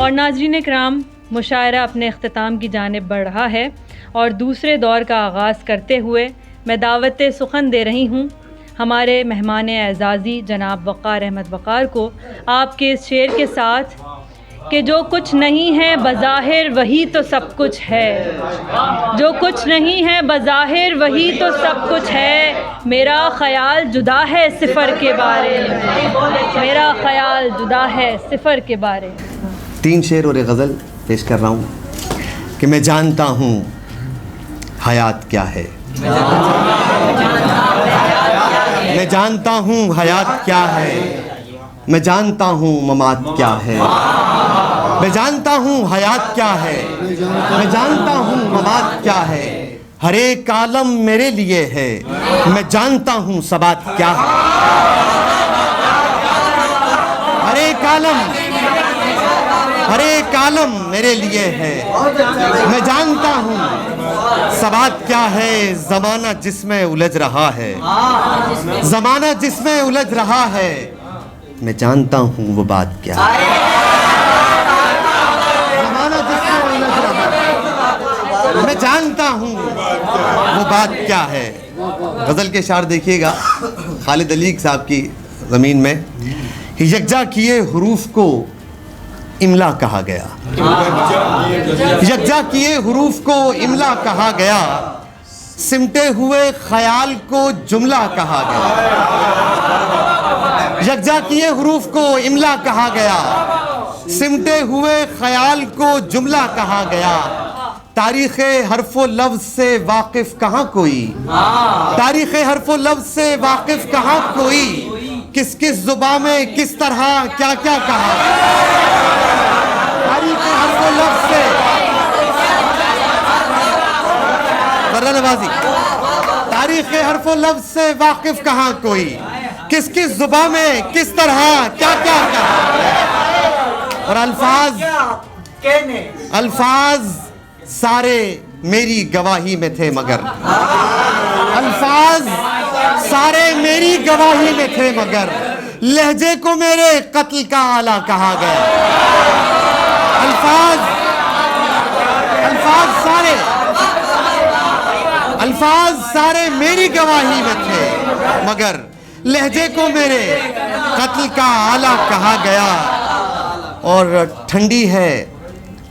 और नाज़रीन कराम, मुशायरा अपने अख्ताम की जानिब बढ़ रहा है और दूसरे दौर का आगाज़ करते हुए मैं दावत सुखन दे रही हूँ हमारे मेहमान एज़ाज़ी जनाब वक़ार अहमद वक़ार को आपके इस शेर के साथ कि जो कुछ नहीं है बज़ाहिर वही तो सब कुछ है, जो कुछ नहीं है बज़ाहिर वही तो सब कुछ है, मेरा ख़याल जुदा है सिफ़र के बारे में, मेरा ख़याल जुदा है सिफ़र के बारे में। 3 शेर और एक गज़ल पेश कर रहा हूँ कि मैं जानता हूँ हयात क्या है, मैं जानता हूँ हयात क्या है, मैं जानता हूँ ममात क्या है, मैं जानता हूँ हयात क्या है, मैं जानता हूँ ममात क्या है, हर एक आलम मेरे लिए है, मैं जानता हूँ सबात क्या है, हर एक आलम मेरे लिए है, मैं जानता हूँ सबात क्या है, ज़माना जिसमें उलझ रहा है, ज़माना जिसमें उलझ रहा है, मैं जानता हूँ वो बात क्या है, ज़माना जिसमें उलझ रहा है, मैं जानता हूँ वो बात क्या है। गज़ल के शार देखिएगा खालिद अली साहब की ज़मीन में, यकजा किए हुरूफ को इमला कहा गया, यकजा किए हुरूफ को इमला कहा गया, सिमटे हुए ख्याल को जुमला कहा गया, यकजा किए हुरूफ को इमला कहा गया, सिमटे हुए ख्याल को जुमला कहा गया, तारीख़ हर्फ़ो लफ्ज़ से वाकिफ़ कहाँ कोई, तारीख़ हर्फ़ो लफ्ज़ से वाकिफ़ कहाँ कोई, किस किस ज़ुबान में किस तरह क्या क्या कहा, तारीख़ हर्फ़ो लफ्ज़ से नवाज़ी, तारीख़ हर्फ़ो लफ्ज़ से वाकिफ़ कहाँ कोई, किस किस ज़ुबान में किस तरह क्या क्या कहा, और अल्फाज सारे मेरी गवाही में थे मगर, अल्फाज सारे मेरी गवाही में थे मगर, लहजे को मेरे कत्ल का आला कहा गया, अल्फाज सारे मेरी गवाही में थे मगर, लहजे को मेरे कत्ल का आला कहा गया, और ठंडी है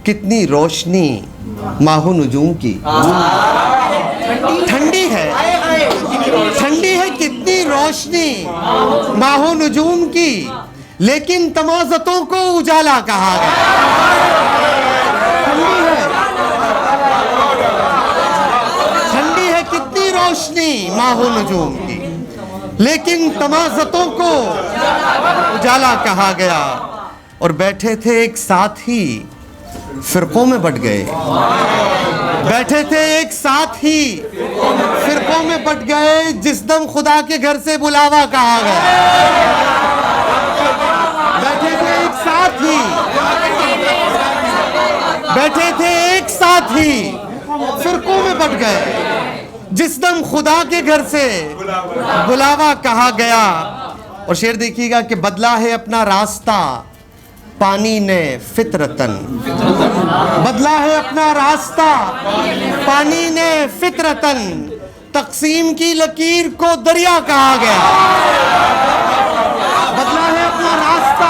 कितनी रोशनी माहो नजूम की, ठंडी है कितनी रोशनी माहो नजूम की, लेकिन तमाज़तों को उजाला कहा गया, ठंडी है कितनी रोशनी माहो नजूम की, लेकिन तमाज़तों को उजाला कहा गया, और बैठे थे एक साथ ही फिरकों में बट गए, बैठे थे एक साथ ही फिरकों में बट गए, जिस दम खुदा के घर से बुलावा कहा गया, बैठे थे एक साथ ही, बैठे थे एक साथ ही फिरकों में बट गए, जिस दम खुदा के घर से बुलावा कहा गया। और शेर देखिएगा कि बदला है अपना रास्ता पानी ने फितरतन, बदला है अपना रास्ता पानी ने फितरतन, तकसीम की लकीर को दरिया कहा गया, बदला है अपना रास्ता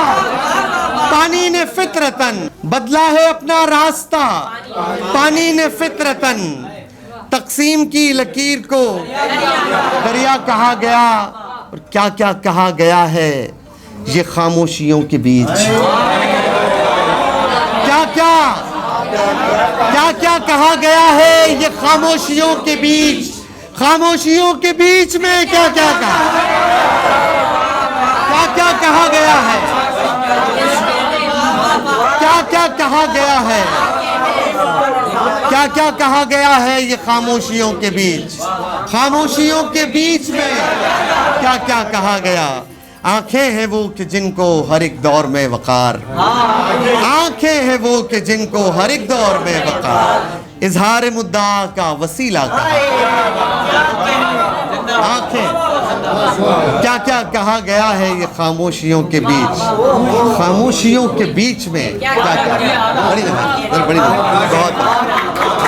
पानी ने फितरतन, बदला है अपना रास्ता पानी ने फितरतन, तकसीम की लकीर को दरिया कहा गया। और क्या क्या कहा गया है ये खामोशियों के बीच, क्या क्या कहा गया है ये खामोशियों के बीच, खामोशियों के बीच में क्या क्या कहा गया है, क्या क्या कहा गया है, क्या क्या कहा गया है ये खामोशियों के बीच, खामोशियों के बीच में क्या क्या कहा गया। आंखें हैं वो कि जिनको हर एक दौर में वक़ार, आंखें हैं वो कि जिनको हर एक दौर में वक़ार, इजहार मुद्दा का वसीला कहा, आंखें क्या क्या कहा गया है ये खामोशियों के बीच, खामोशियों के बीच में क्या क्या, बड़ी बहुत